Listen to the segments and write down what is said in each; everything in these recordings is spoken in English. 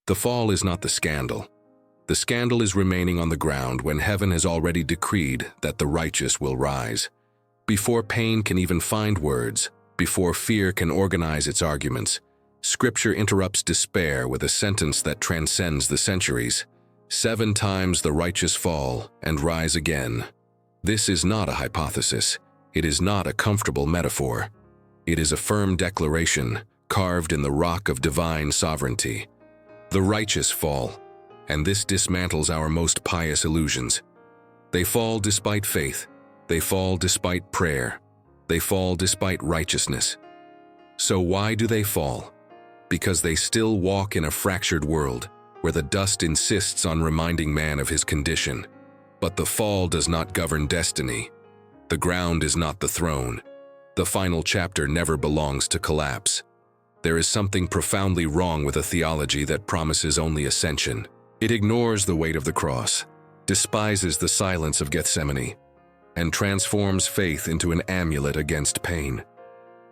The fall is not the scandal. The scandal is remaining on the ground when heaven has already decreed that the righteous will rise. Before pain can even find words, before fear can organize its arguments, Scripture interrupts despair with a sentence that transcends the centuries. 7 times the righteous fall and rise again. This is not a hypothesis. It is not a comfortable metaphor. It is a firm declaration, carved in the rock of divine sovereignty. The righteous fall, and this dismantles our most pious illusions. They fall despite faith. They fall despite prayer. They fall despite righteousness. So why do they fall? Because they still walk in a fractured world, where the dust insists on reminding man of his condition. But the fall does not govern destiny. The ground is not the throne. The final chapter never belongs to collapse. There is something profoundly wrong with a theology that promises only ascension. It ignores the weight of the cross, despises the silence of Gethsemane, and transforms faith into an amulet against pain.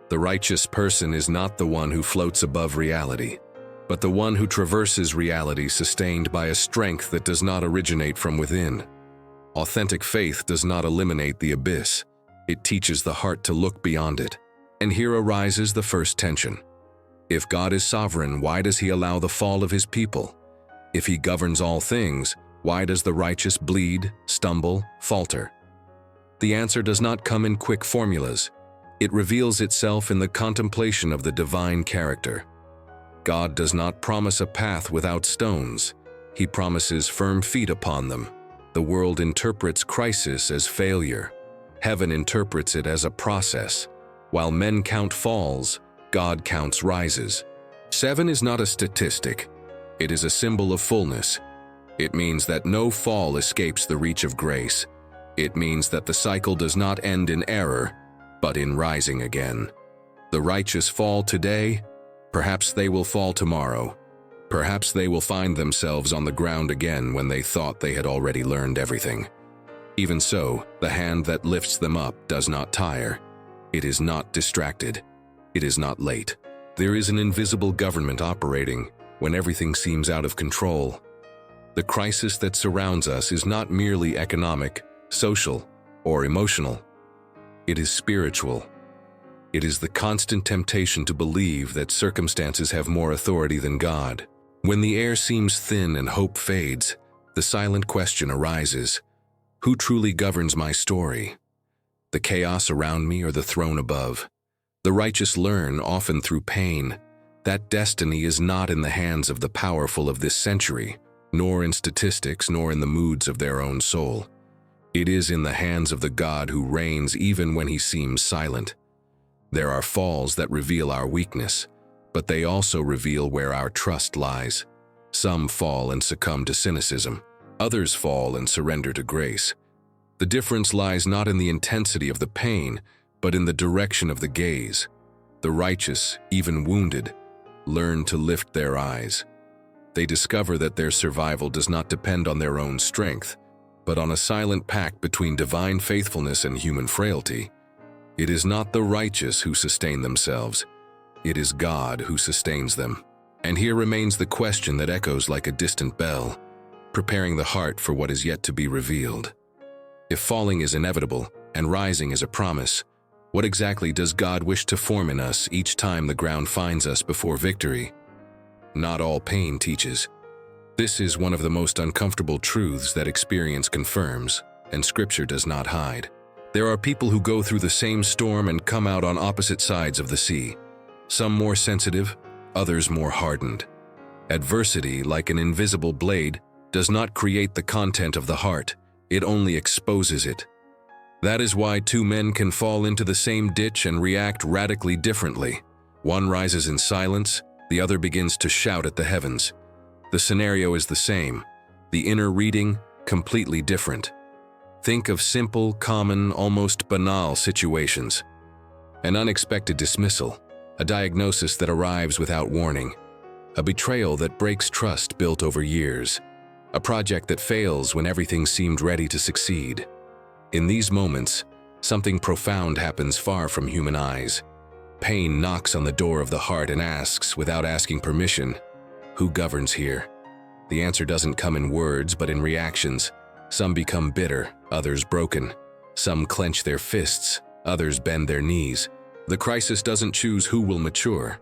The righteous person is not the one who floats above reality, but the one who traverses reality sustained by a strength that does not originate from within. Authentic faith does not eliminate the abyss. It teaches the heart to look beyond it. And here arises the first tension. If God is sovereign, why does he allow the fall of his people? If he governs all things, why does the righteous bleed, stumble, falter? The answer does not come in quick formulas. It reveals itself in the contemplation of the divine character. God does not promise a path without stones. He promises firm feet upon them. The world interprets crisis as failure. Heaven interprets it as a process. While men count falls, God counts rises. 7 is not a statistic. It is a symbol of fullness. It means that no fall escapes the reach of grace. It means that the cycle does not end in error, but in rising again. The righteous fall today. Perhaps they will fall tomorrow. Perhaps they will find themselves on the ground again when they thought they had already learned everything. Even so, the hand that lifts them up does not tire. It is not distracted. It is not late. There is an invisible government operating when everything seems out of control. The crisis that surrounds us is not merely economic, social, or emotional. It is spiritual. It is the constant temptation to believe that circumstances have more authority than God. When the air seems thin and hope fades, the silent question arises: who truly governs my story? The chaos around me or the throne above? The righteous learn, often through pain, that destiny is not in the hands of the powerful of this century, nor in statistics, nor in the moods of their own soul. It is in the hands of the God who reigns even when he seems silent. There are falls that reveal our weakness, but they also reveal where our trust lies. Some fall and succumb to cynicism. Others fall and surrender to grace. The difference lies not in the intensity of the pain, but in the direction of the gaze. The righteous, even wounded, learn to lift their eyes. They discover that their survival does not depend on their own strength, but on a silent pact between divine faithfulness and human frailty. It is not the righteous who sustain themselves. It is God who sustains them. And here remains the question that echoes like a distant bell, preparing the heart for what is yet to be revealed. If falling is inevitable and rising is a promise, what exactly does God wish to form in us each time the ground finds us before victory? Not all pain teaches. This is one of the most uncomfortable truths that experience confirms, and Scripture does not hide. There are people who go through the same storm and come out on opposite sides of the sea, some more sensitive, others more hardened. Adversity, like an invisible blade, does not create the content of the heart, it only exposes it. That is why 2 men can fall into the same ditch and react radically differently. One rises in silence, the other begins to shout at the heavens. The scenario is the same, the inner reading completely different. Think of simple, common, almost banal situations. An unexpected dismissal, a diagnosis that arrives without warning, a betrayal that breaks trust built over years, a project that fails when everything seemed ready to succeed. In these moments, something profound happens far from human eyes. Pain knocks on the door of the heart and asks, without asking permission, Who governs here? The answer doesn't come in words, but in reactions. Some become bitter, others broken. Some clench their fists, others bend their knees. The crisis doesn't choose who will mature.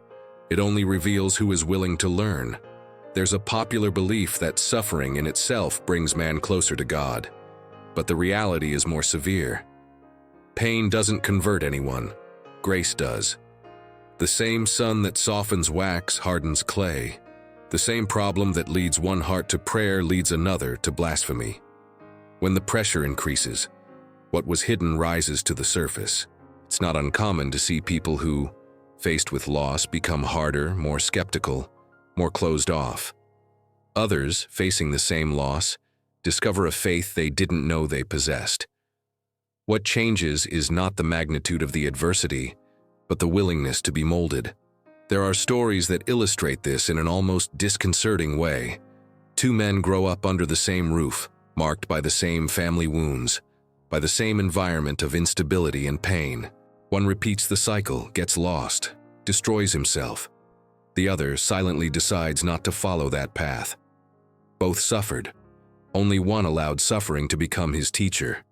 It only reveals who is willing to learn. There's a popular belief that suffering in itself brings man closer to God. But the reality is more severe. Pain doesn't convert anyone. Grace does. The same sun that softens wax hardens clay. The same problem that leads one heart to prayer leads another to blasphemy. When the pressure increases, what was hidden rises to the surface. It's not uncommon to see people who, faced with loss, become harder, more skeptical, more closed off. Others, facing the same loss, discover a faith they didn't know they possessed. What changes is not the magnitude of the adversity, but the willingness to be molded. There are stories that illustrate this in an almost disconcerting way. Two men grow up under the same roof, marked by the same family wounds, by the same environment of instability and pain. One repeats the cycle, gets lost, destroys himself. The other silently decides not to follow that path. Both suffered. Only one allowed suffering to become his teacher.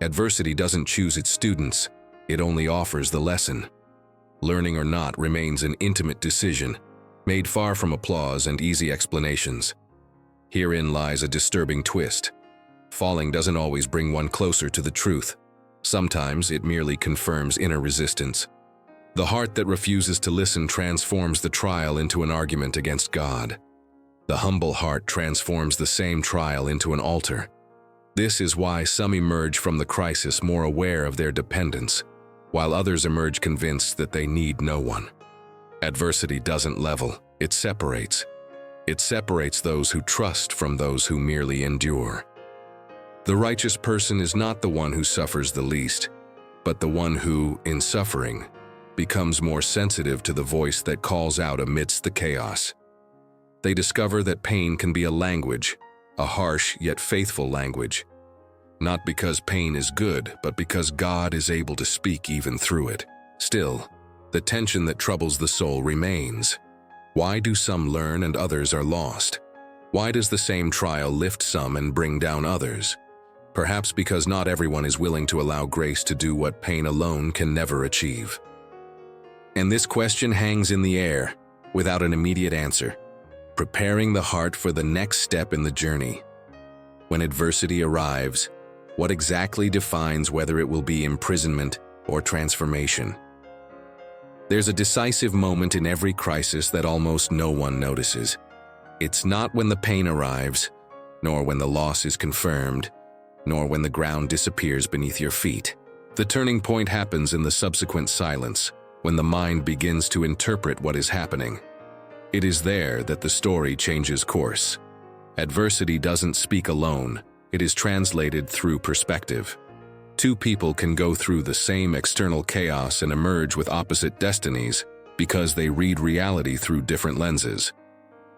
Adversity doesn't choose its students, it only offers the lesson. Learning or not remains an intimate decision, made far from applause and easy explanations. Herein lies a disturbing twist. Falling doesn't always bring one closer to the truth. Sometimes it merely confirms inner resistance. The heart that refuses to listen transforms the trial into an argument against God. The humble heart transforms the same trial into an altar. This is why some emerge from the crisis more aware of their dependence, while others emerge convinced that they need no one. Adversity doesn't level, it separates. It separates those who trust from those who merely endure. The righteous person is not the one who suffers the least, but the one who, in suffering, becomes more sensitive to the voice that calls out amidst the chaos. They discover that pain can be a language, a harsh yet faithful language. Not because pain is good, but because God is able to speak even through it. Still, the tension that troubles the soul remains. Why do some learn and others are lost? Why does the same trial lift some and bring down others? Perhaps because not everyone is willing to allow grace to do what pain alone can never achieve. And this question hangs in the air, without an immediate answer, preparing the heart for the next step in the journey. When adversity arrives, what exactly defines whether it will be imprisonment or transformation? There's a decisive moment in every crisis that almost no one notices. It's not when the pain arrives, nor when the loss is confirmed, nor when the ground disappears beneath your feet. The turning point happens in the subsequent silence, when the mind begins to interpret what is happening. It is there that the story changes course. Adversity doesn't speak alone, it is translated through perspective. Two people can go through the same external chaos and emerge with opposite destinies because they read reality through different lenses.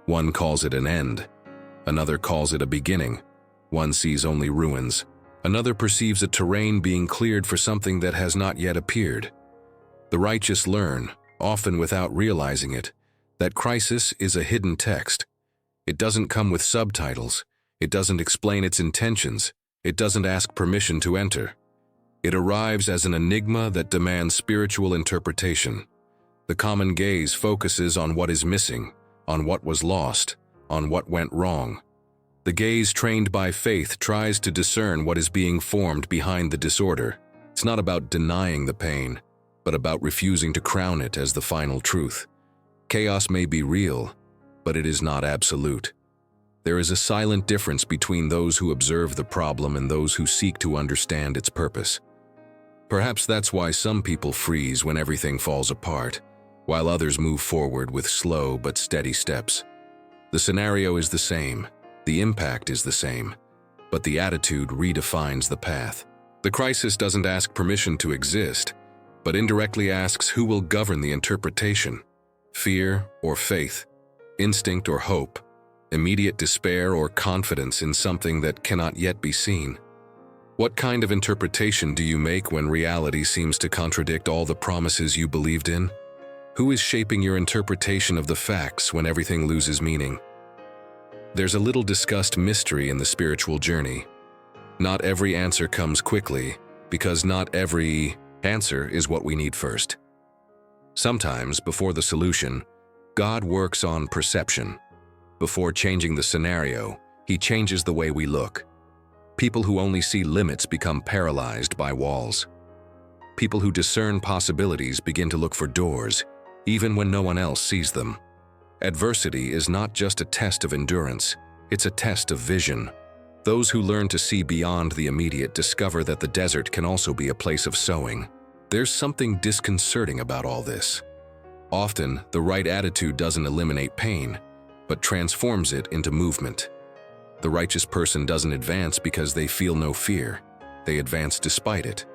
One calls it an end, another calls it a beginning. One sees only ruins, another perceives a terrain being cleared for something that has not yet appeared. The righteous learn, often without realizing it, that crisis is a hidden text. It doesn't come with subtitles, it doesn't explain its intentions, it doesn't ask permission to enter. It arrives as an enigma that demands spiritual interpretation. The common gaze focuses on what is missing, on what was lost, on what went wrong. The gaze trained by faith tries to discern what is being formed behind the disorder. It's not about denying the pain, but about refusing to crown it as the final truth. Chaos may be real, but it is not absolute. There is a silent difference between those who observe the problem and those who seek to understand its purpose. Perhaps that's why some people freeze when everything falls apart, while others move forward with slow but steady steps. The scenario is the same, the impact is the same, but the attitude redefines the path. The crisis doesn't ask permission to exist, but indirectly asks who will govern the interpretation: fear or faith, instinct or hope, immediate despair or confidence in something that cannot yet be seen. What kind of interpretation do you make when reality seems to contradict all the promises you believed in? Who is shaping your interpretation of the facts when everything loses meaning? There's a little discussed mystery in the spiritual journey. Not every answer comes quickly, because not every answer is what we need first. Sometimes, before the solution, God works on perception. Before changing the scenario, He changes the way we look. People who only see limits become paralyzed by walls. People who discern possibilities begin to look for doors, even when no one else sees them. Adversity is not just a test of endurance, it's a test of vision. Those who learn to see beyond the immediate discover that the desert can also be a place of sowing. There's something disconcerting about all this. Often, the right attitude doesn't eliminate pain, but transforms it into movement. The righteous person doesn't advance because they feel no fear. They advance despite it.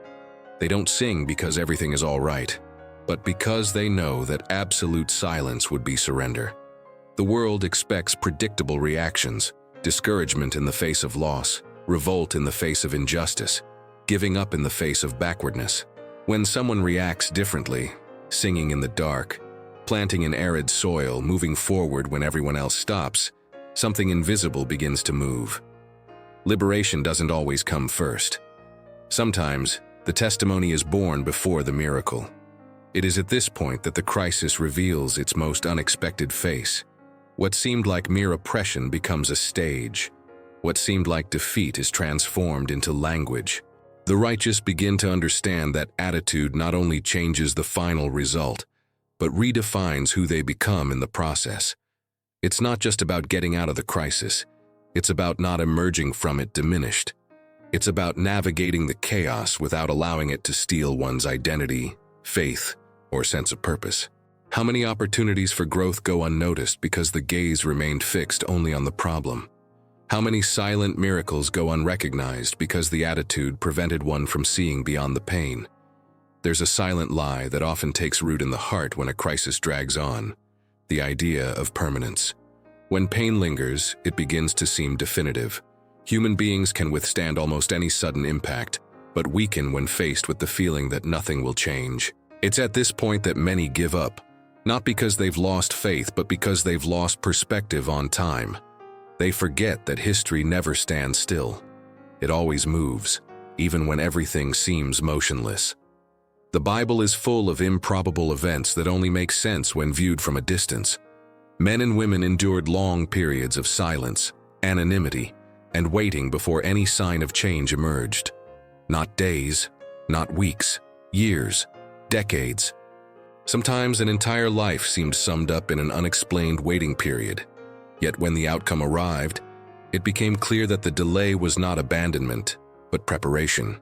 They don't sing because everything is all right, but because they know that absolute silence would be surrender. The world expects predictable reactions: discouragement in the face of loss, revolt in the face of injustice, giving up in the face of backwardness. When someone reacts differently, singing in the dark, planting in arid soil, moving forward when everyone else stops, something invisible begins to move. Liberation doesn't always come first. Sometimes, the testimony is born before the miracle. It is at this point that the crisis reveals its most unexpected face. What seemed like mere oppression becomes a stage. What seemed like defeat is transformed into language. The righteous begin to understand that attitude not only changes the final result, but redefines who they become in the process. It's not just about getting out of the crisis. It's about not emerging from it diminished. It's about navigating the chaos without allowing it to steal one's identity, faith, or sense of purpose. How many opportunities for growth go unnoticed because the gaze remained fixed only on the problem? How many silent miracles go unrecognized because the attitude prevented one from seeing beyond the pain? There's a silent lie that often takes root in the heart when a crisis drags on: the idea of permanence. When pain lingers, it begins to seem definitive. Human beings can withstand almost any sudden impact, but weaken when faced with the feeling that nothing will change. It's at this point that many give up, not because they've lost faith, but because they've lost perspective on time. They forget that history never stands still. It always moves, even when everything seems motionless. The Bible is full of improbable events that only make sense when viewed from a distance. Men and women endured long periods of silence, anonymity, and waiting before any sign of change emerged. Not days, not weeks, years, decades. Sometimes an entire life seemed summed up in an unexplained waiting period. Yet when the outcome arrived, it became clear that the delay was not abandonment, but preparation.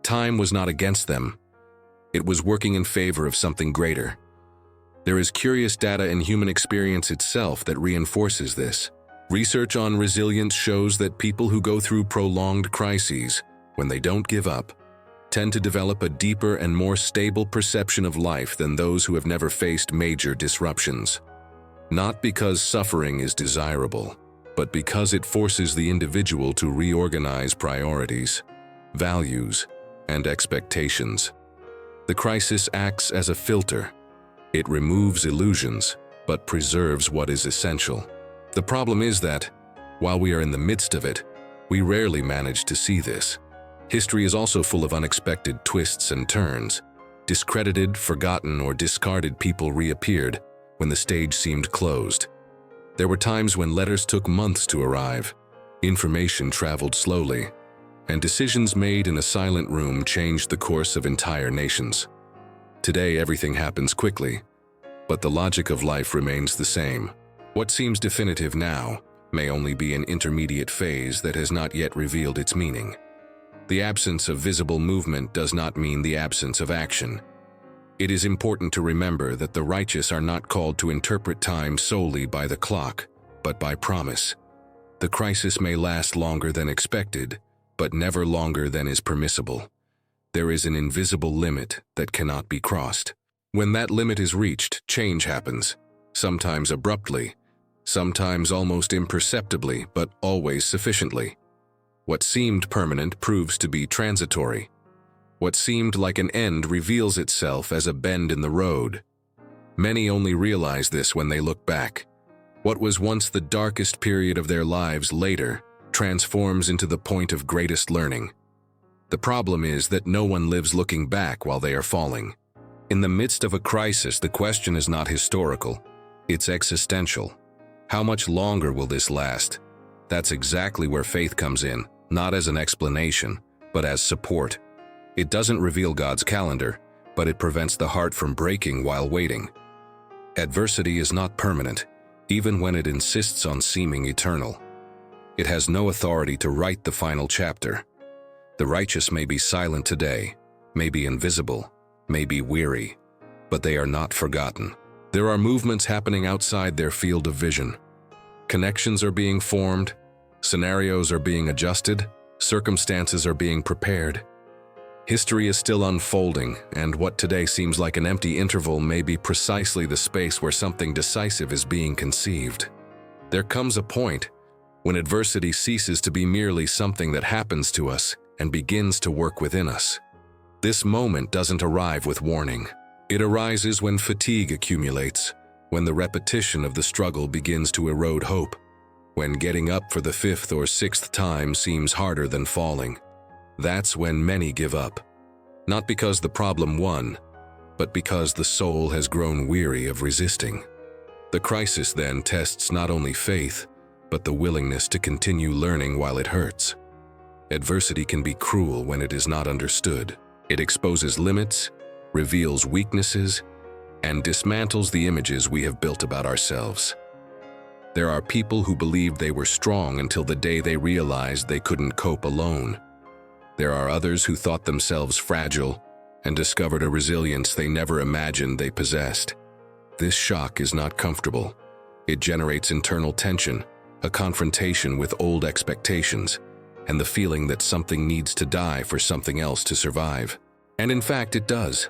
Time was not against them. It was working in favor of something greater. There is curious data in human experience itself that reinforces this. Research on resilience shows that people who go through prolonged crises, when they don't give up, tend to develop a deeper and more stable perception of life than those who have never faced major disruptions. Not because suffering is desirable, but because it forces the individual to reorganize priorities, values, and expectations. The crisis acts as a filter. It removes illusions, but preserves what is essential. The problem is that, while we are in the midst of it, we rarely manage to see this. History is also full of unexpected twists and turns. Discredited, forgotten, or discarded people reappeared when the stage seemed closed. There were times when letters took months to arrive, information traveled slowly, and decisions made in a silent room changed the course of entire nations. Today, everything happens quickly, but the logic of life remains the same. What seems definitive now may only be an intermediate phase that has not yet revealed its meaning. The absence of visible movement does not mean the absence of action. It is important to remember that the righteous are not called to interpret time solely by the clock, but by promise. The crisis may last longer than expected, but never longer than is permissible. There is an invisible limit that cannot be crossed. When that limit is reached, change happens, sometimes abruptly, sometimes almost imperceptibly, but always sufficiently. What seemed permanent proves to be transitory. What seemed like an end reveals itself as a bend in the road. Many only realize this when they look back. What was once the darkest period of their lives later transforms into the point of greatest learning. The problem is that no one lives looking back while they are falling. In the midst of a crisis, the question is not historical, it's existential. How much longer will this last? That's exactly where faith comes in, not as an explanation, but as support. It doesn't reveal God's calendar, but it prevents the heart from breaking while waiting. Adversity is not permanent, even when it insists on seeming eternal. It has no authority to write the final chapter. The righteous may be silent today, may be invisible, may be weary, but they are not forgotten. There are movements happening outside their field of vision. Connections are being formed, scenarios are being adjusted, circumstances are being prepared. History is still unfolding, and what today seems like an empty interval may be precisely the space where something decisive is being conceived. There comes a point when adversity ceases to be merely something that happens to us and begins to work within us. This moment doesn't arrive with warning. It arises when fatigue accumulates, when the repetition of the struggle begins to erode hope, when getting up for the 5th or 6th time seems harder than falling. That's when many give up. Not because the problem won, but because the soul has grown weary of resisting. The crisis then tests not only faith, but the willingness to continue learning while it hurts. Adversity can be cruel when it is not understood. It exposes limits, reveals weaknesses, and dismantles the images we have built about ourselves. There are people who believed they were strong until the day they realized they couldn't cope alone. There are others who thought themselves fragile and discovered a resilience they never imagined they possessed. This shock is not comfortable. It generates internal tension, a confrontation with old expectations, and the feeling that something needs to die for something else to survive. And in fact, it does.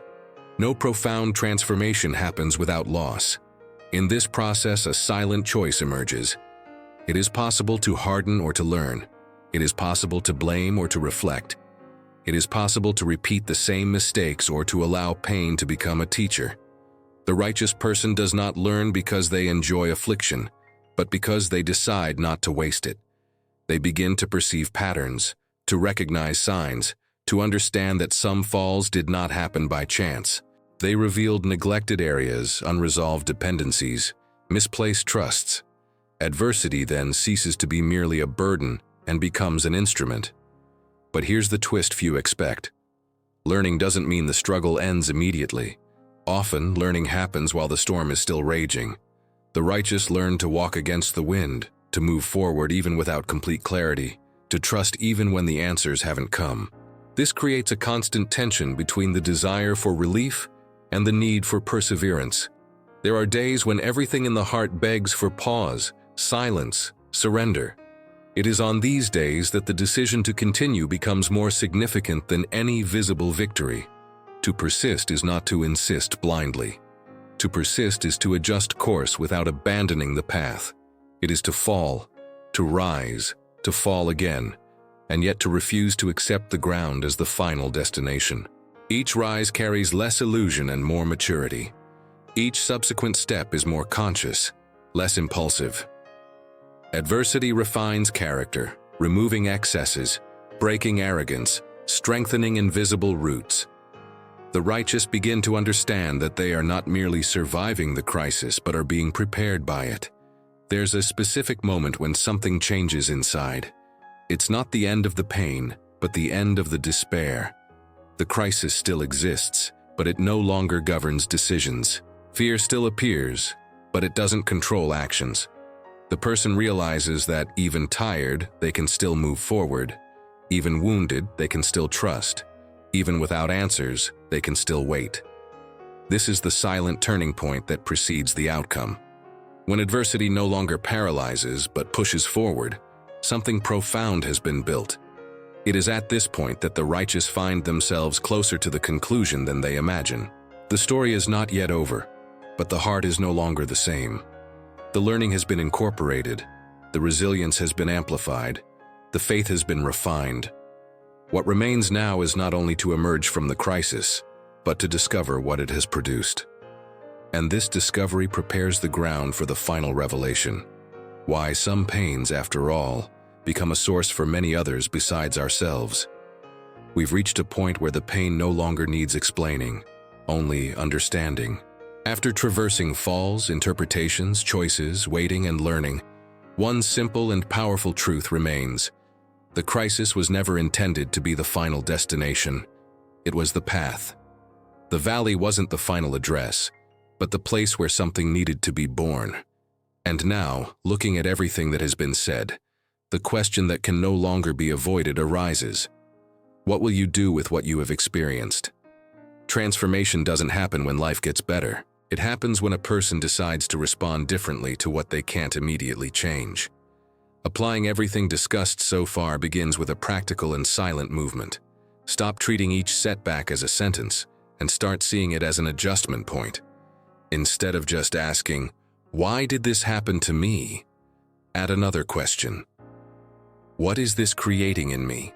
No profound transformation happens without loss. In this process, a silent choice emerges. It is possible to harden or to learn. It is possible to blame or to reflect. It is possible to repeat the same mistakes or to allow pain to become a teacher. The righteous person does not learn because they enjoy affliction, but because they decide not to waste it. They begin to perceive patterns, to recognize signs, to understand that some falls did not happen by chance. They revealed neglected areas, unresolved dependencies, misplaced trusts. Adversity then ceases to be merely a burden and becomes an instrument. But here's the twist few expect. Learning doesn't mean the struggle ends immediately. Often, learning happens while the storm is still raging. The righteous learn to walk against the wind, to move forward even without complete clarity, to trust even when the answers haven't come. This creates a constant tension between the desire for relief and the need for perseverance. There are days when everything in the heart begs for pause, silence, surrender. It is on these days that the decision to continue becomes more significant than any visible victory. To persist is not to insist blindly. To persist is to adjust course without abandoning the path. It is to fall, to rise, to fall again, and yet to refuse to accept the ground as the final destination. Each rise carries less illusion and more maturity. Each subsequent step is more conscious, less impulsive. Adversity refines character, removing excesses, breaking arrogance, strengthening invisible roots. The righteous begin to understand that they are not merely surviving the crisis but are being prepared by it. There's a specific moment when something changes inside. It's not the end of the pain, but the end of the despair. The crisis still exists, but it no longer governs decisions. Fear still appears, but it doesn't control actions. The person realizes that even tired, they can still move forward. Even wounded, they can still trust. Even without answers, they can still wait. This is the silent turning point that precedes the outcome. When adversity no longer paralyzes but pushes forward, something profound has been built. It is at this point that the righteous find themselves closer to the conclusion than they imagine. The story is not yet over, but the heart is no longer the same. The learning has been incorporated, the resilience has been amplified, the faith has been refined. What remains now is not only to emerge from the crisis, but to discover what it has produced. And this discovery prepares the ground for the final revelation. Why some pains, after all, become a source for many others besides ourselves. We've reached a point where the pain no longer needs explaining, only understanding. After traversing falls, interpretations, choices, waiting, and learning, one simple and powerful truth remains. The crisis was never intended to be the final destination. It was the path. The valley wasn't the final address, but the place where something needed to be born. And now, looking at everything that has been said, the question that can no longer be avoided arises. What will you do with what you have experienced? Transformation doesn't happen when life gets better. It happens when a person decides to respond differently to what they can't immediately change. Applying everything discussed so far begins with a practical and silent movement. Stop treating each setback as a sentence and start seeing it as an adjustment point. Instead of just asking, "Why did this happen to me?" add another question. What is this creating in me?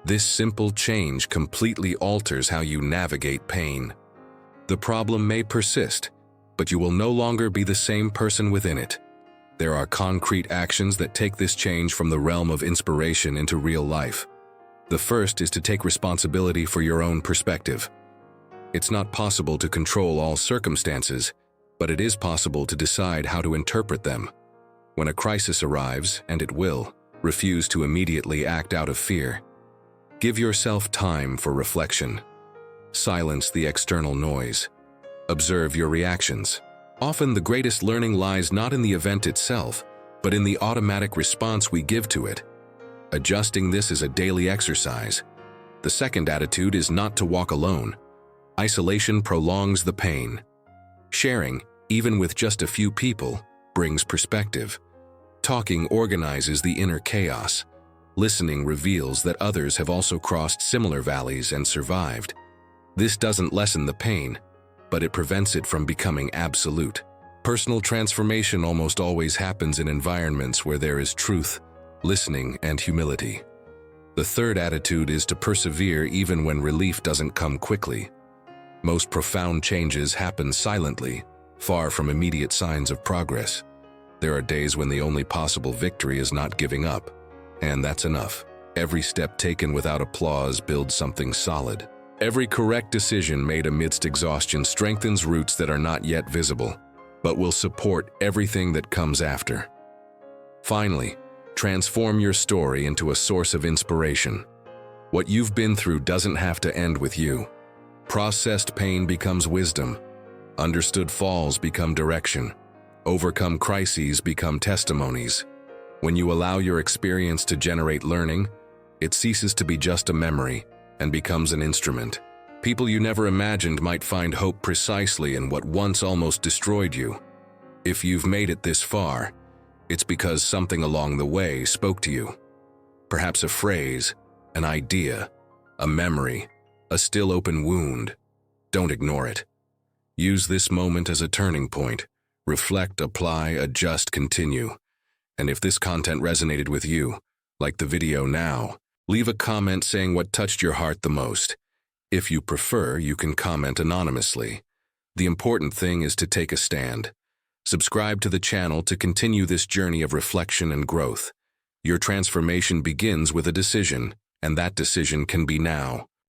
This simple change completely alters how you navigate pain. The problem may persist, but you will no longer be the same person within it. There are concrete actions that take this change from the realm of inspiration into real life. The first is to take responsibility for your own perspective. It's not possible to control all circumstances, but it is possible to decide how to interpret them. When a crisis arrives, and it will, refuse to immediately act out of fear. Give yourself time for reflection. Silence the external noise. Observe your reactions. Often the greatest learning lies not in the event itself, but in the automatic response we give to it. Adjusting this is a daily exercise. The second attitude is not to walk alone. Isolation prolongs the pain. Sharing, even with just a few people, brings perspective. Talking organizes the inner chaos. Listening reveals that others have also crossed similar valleys and survived. This doesn't lessen the pain, but it prevents it from becoming absolute. Personal transformation almost always happens in environments where there is truth, listening, and humility. The third attitude is to persevere even when relief doesn't come quickly. Most profound changes happen silently, far from immediate signs of progress. There are days when the only possible victory is not giving up, and that's enough. Every step taken without applause builds something solid. Every correct decision made amidst exhaustion strengthens roots that are not yet visible, but will support everything that comes after. Finally, transform your story into a source of inspiration. What you've been through doesn't have to end with you. Processed pain becomes wisdom. Understood falls become direction. Overcome crises become testimonies. When you allow your experience to generate learning, it ceases to be just a memory and becomes an instrument. People you never imagined might find hope precisely in what once almost destroyed you. If you've made it this far, it's because something along the way spoke to you. Perhaps a phrase, an idea, a memory, a still open wound. Don't ignore it. Use this moment as a turning point. Reflect, apply, adjust, continue. And if this content resonated with you, like the video now, leave a comment saying what touched your heart the most. If you prefer, you can comment anonymously. The important thing is to take a stand. Subscribe to the channel to continue this journey of reflection and growth. Your transformation begins with a decision, and that decision can be now.